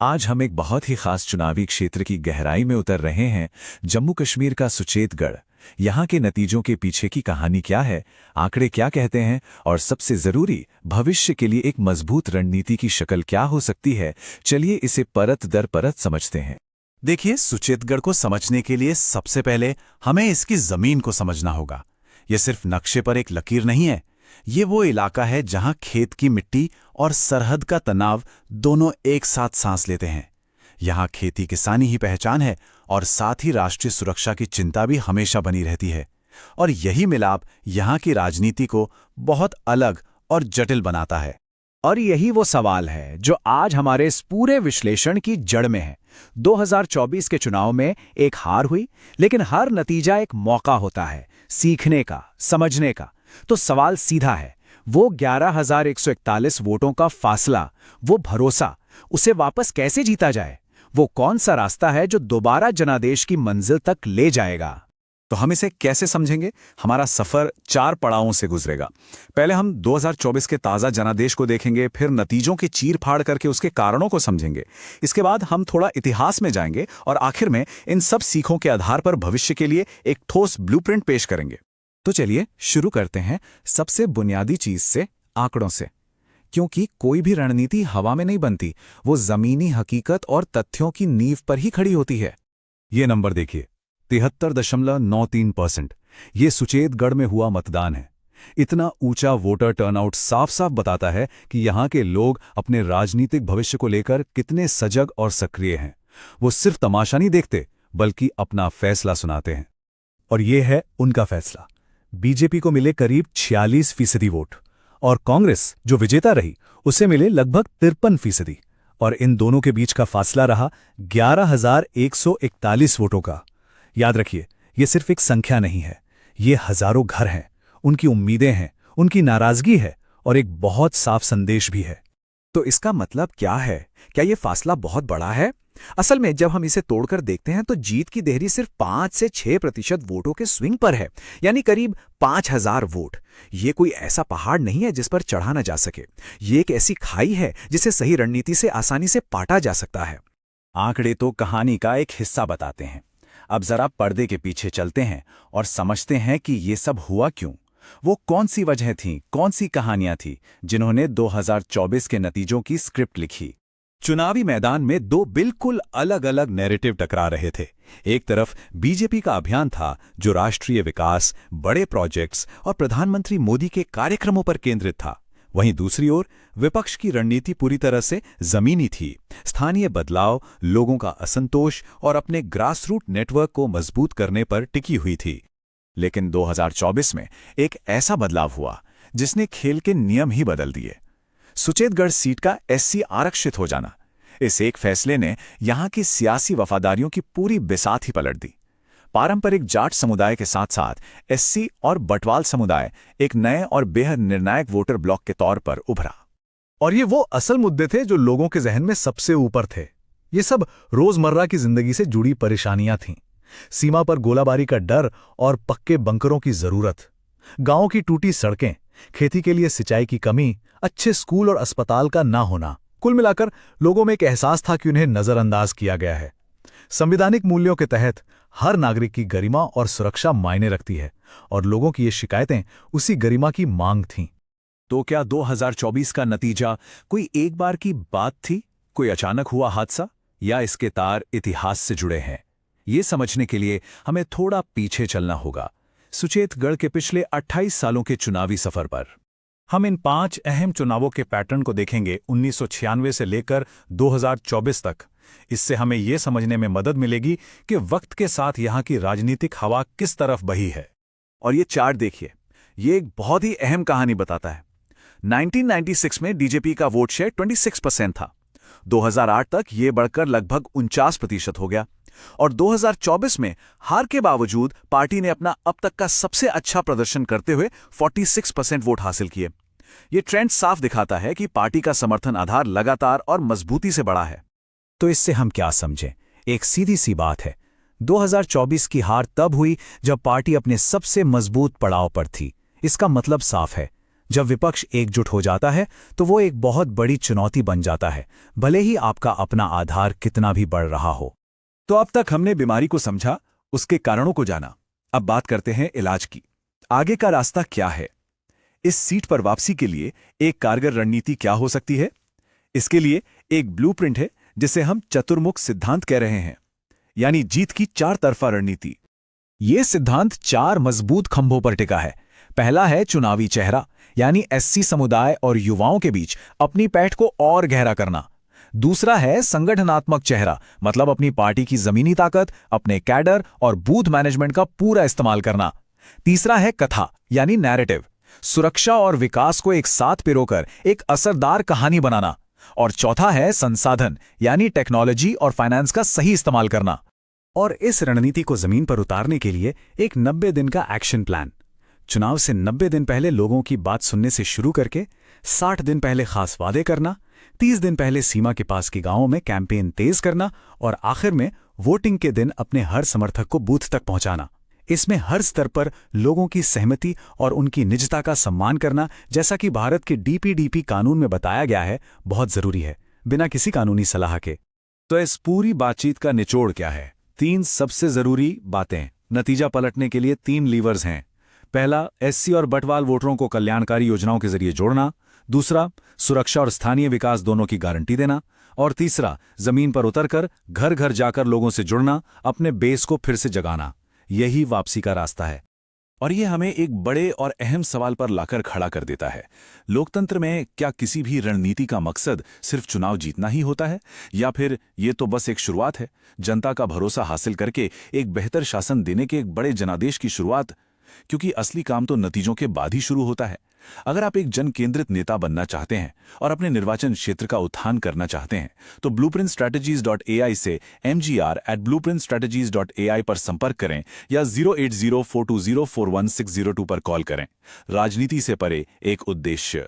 आज हम एक बहुत ही खास चुनावी क्षेत्र की गहराई में उतर रहे हैं। जम्मू कश्मीर का सुचेतगढ़। यहाँ के नतीजों के पीछे की कहानी क्या है, आंकड़े क्या कहते हैं, और सबसे जरूरी, भविष्य के लिए एक मजबूत रणनीति की शक्ल क्या हो सकती है। चलिए इसे परत दर परत समझते हैं। देखिए, सुचेतगढ़ को समझने के लिए सबसे पहले हमें इसकी जमीन को समझना होगा। यह सिर्फ नक्शे पर एक लकीर नहीं है। ये वो इलाका है जहां खेत की मिट्टी और सरहद का तनाव दोनों एक साथ सांस लेते हैं। यहाँ खेती किसानी ही पहचान है और साथ ही राष्ट्रीय सुरक्षा की चिंता भी हमेशा बनी रहती है। और यही मिलाप यहाँ की राजनीति को बहुत अलग और जटिल बनाता है। और यही वो सवाल है जो आज हमारे इस पूरे विश्लेषण की जड़ में है। 2024 के चुनाव में एक हार हुई, लेकिन हर नतीजा एक मौका होता है सीखने का, समझने का। तो सवाल सीधा है, वो 11,141 वोटों का फासला, वो भरोसा, उसे वापस कैसे जीता जाए? वो कौन सा रास्ता है जो दोबारा जनादेश की मंजिल तक ले जाएगा? तो हम इसे कैसे समझेंगे? हमारा सफर 4 पड़ावों से गुजरेगा। पहले हम 2024 के ताज़ा जनादेश को देखेंगे, फिर नतीजों की चीर फाड़ करके उसके कारणों को समझेंगे। इसके बाद हम थोड़ा इतिहास में जाएंगे और आखिर में इन सब सीखों के आधार पर भविष्य के लिए एक ठोस ब्लूप्रिंट पेश करेंगे। तो चलिए शुरू करते हैं सबसे बुनियादी चीज से, आंकड़ों से। क्योंकि कोई भी रणनीति हवा में नहीं बनती, वो जमीनी हकीकत और तथ्यों की नींव पर ही खड़ी होती है। ये नंबर देखिए, 73.93%। ये सुचेतगढ़ में हुआ मतदान है। इतना ऊंचा वोटर टर्नआउट साफ साफ बताता है कि यहाँ के लोग अपने राजनीतिक भविष्य को लेकर कितने सजग और सक्रिय हैं। वो सिर्फ तमाशा नहीं देखते, बल्कि अपना फैसला सुनाते हैं। और ये है उनका फैसला। बीजेपी को मिले करीब 46% वोट और कांग्रेस, जो विजेता रही, उसे मिले लगभग 53%। और इन दोनों के बीच का फासला रहा 11,141 वोटों का। याद रखिए, ये सिर्फ एक संख्या नहीं है, ये हजारों घर हैं, उनकी उम्मीदें हैं, उनकी नाराजगी है और एक बहुत साफ संदेश भी है। तो इसका मतलब क्या है? क्या ये फासला बहुत बड़ा है? असल में जब हम इसे तोड़कर देखते हैं तो जीत की देहरी सिर्फ 5 से 6% वोटों के स्विंग पर है, यानी करीब 5,000 वोट। ये कोई ऐसा पहाड़ नहीं है जिस पर चढ़ा न जा सके। ये एक ऐसी खाई है जिसे सही रणनीति से आसानी से पाटा जा सकता है। आंकड़े तो कहानी का एक हिस्सा बताते हैं। अब जरा पर्दे के पीछे चलते हैं और समझते हैं कि ये सब हुआ क्यों। वो कौन सी वजह थीं, कौन सी कहानियां थीं जिन्होंने 2024 के नतीजों की स्क्रिप्ट लिखी। चुनावी मैदान में 2 बिल्कुल अलग अलग नैरेटिव टकरा रहे थे। एक तरफ बीजेपी का अभियान था जो राष्ट्रीय विकास, बड़े प्रोजेक्ट्स और प्रधानमंत्री मोदी के कार्यक्रमों पर केंद्रित था। वहीं दूसरी ओर विपक्ष की रणनीति पूरी तरह से जमीनी थी। स्थानीय बदलाव, लोगों का असंतोष और अपने ग्रासरूट नेटवर्क को मजबूत करने पर टिकी हुई थी। लेकिन 2024 में एक ऐसा बदलाव हुआ जिसने खेल के नियम ही बदल दिए। सुचेतगढ़ सीट का एससी आरक्षित हो जाना। इस एक फैसले ने यहां की सियासी वफादारियों की पूरी बिसात ही पलट दी। पारंपरिक जाट समुदाय के साथ साथ एससी और बटवाल समुदाय एक नए और बेहद निर्णायक वोटर ब्लॉक के तौर पर उभरा। और ये वो असल मुद्दे थे जो लोगों के जहन में सबसे ऊपर थे। ये सब रोजमर्रा की जिंदगी से जुड़ी परेशानियां थीं। सीमा पर गोलाबारी का डर और पक्के बंकरों की जरूरत, गांवों की टूटी सड़कें, खेती के लिए सिंचाई की कमी, अच्छे स्कूल और अस्पताल का ना होना। कुल मिलाकर लोगों में एक एहसास था कि उन्हें नजरअंदाज किया गया है। संवैधानिक मूल्यों के तहत हर नागरिक की गरिमा और सुरक्षा मायने रखती है, और लोगों की ये शिकायतें उसी गरिमा की मांग थीं। तो क्या 2024 का नतीजा कोई एक बार की बात थी, कोई अचानक हुआ हादसा, या इसके तार इतिहास से जुड़े हैं? ये समझने के लिए हमें थोड़ा पीछे चलना होगा, सुचेतगढ़ के पिछले 28 सालों के चुनावी सफर पर। हम इन 5 अहम चुनावों के पैटर्न को देखेंगे, 1996 से लेकर 2024 तक। इससे हमें यह समझने में मदद मिलेगी कि वक्त के साथ यहाँ की राजनीतिक हवा किस तरफ बही है। और ये चार्ट देखिए, ये एक बहुत ही अहम कहानी बताता है। 1996 में बीजेपी का वोट शेयर 26% था। 2008 तक ये बढ़कर लगभग 49% हो गया। और 2024 में हार के बावजूद पार्टी ने अपना अब तक का सबसे अच्छा प्रदर्शन करते हुए 46% वोट हासिल किए। ये ट्रेंड साफ दिखाता है कि पार्टी का समर्थन आधार लगातार और मजबूती से बढ़ा है। तो इससे हम क्या समझें? एक सीधी सी बात है, 2024 की हार तब हुई जब पार्टी अपने सबसे मजबूत पड़ाव पर थी। इसका मतलब साफ है, जब विपक्ष एकजुट हो जाता है तो वो एक बहुत बड़ी चुनौती बन जाता है, भले ही आपका अपना आधार कितना भी बढ़ रहा हो। तो अब तक हमने बीमारी को समझा, उसके कारणों को जाना। अब बात करते हैं इलाज की। आगे का रास्ता क्या है? इस सीट पर वापसी के लिए एक कारगर रणनीति क्या हो सकती है? इसके लिए एक ब्लूप्रिंट है जिसे हम चतुर्मुख सिद्धांत कह रहे हैं, यानी जीत की 4 तरफा रणनीति। ये सिद्धांत 4 मजबूत खंभों पर टिका है। पहला है चुनावी चेहरा, यानी एससी समुदाय और युवाओं के बीच अपनी पैठ को और गहरा करना। दूसरा है संगठनात्मक चेहरा, मतलब अपनी पार्टी की जमीनी ताकत, अपने कैडर और बूथ मैनेजमेंट का पूरा इस्तेमाल करना। तीसरा है कथा, यानी नैरेटिव, सुरक्षा और विकास को एक साथ पिरोकर एक असरदार कहानी बनाना। और चौथा है संसाधन, यानी टेक्नोलॉजी और फाइनेंस का सही इस्तेमाल करना। और इस रणनीति को जमीन पर उतारने के लिए एक 90 दिन का एक्शन प्लान। चुनाव से 90 दिन पहले लोगों की बात सुनने से शुरू करके 60 दिन पहले खास वादे करना, 30 दिन पहले सीमा के पास के गांवों में कैंपेन तेज करना और आखिर में वोटिंग के दिन अपने हर समर्थक को बूथ तक पहुंचाना। इसमें हर स्तर पर लोगों की सहमति और उनकी निजता का सम्मान करना, जैसा कि भारत के डीपीडीपी कानून में बताया गया है, बहुत जरूरी है, बिना किसी कानूनी सलाह के। तो इस पूरी बातचीत का निचोड़ क्या है? 3 सबसे जरूरी बातें। नतीजा पलटने के लिए 3 लीवर्स हैं। पहला, एससी और बटवाल वोटरों को कल्याणकारी योजनाओं के जरिए जोड़ना। दूसरा, सुरक्षा और स्थानीय विकास दोनों की गारंटी देना। और तीसरा, जमीन पर उतरकर घर घर जाकर लोगों से जुड़ना, अपने बेस को फिर से जगाना। यही वापसी का रास्ता है। और ये हमें एक बड़े और अहम सवाल पर लाकर खड़ा कर देता है। लोकतंत्र में क्या किसी भी रणनीति का मकसद सिर्फ चुनाव जीतना ही होता है, या फिर ये तो बस एक शुरुआत है, जनता का भरोसा हासिल करके एक बेहतर शासन देने के एक बड़े जनादेश की शुरुआत? क्योंकि असली काम तो नतीजों के बाद ही शुरू होता है। अगर आप एक जन केंद्रित नेता बनना चाहते हैं और अपने निर्वाचन क्षेत्र का उत्थान करना चाहते हैं, तो blueprintstrategies.ai से mgr@blueprintstrategies.ai पर संपर्क करें या 08042041602 पर कॉल करें। राजनीति से परे एक उद्देश्य।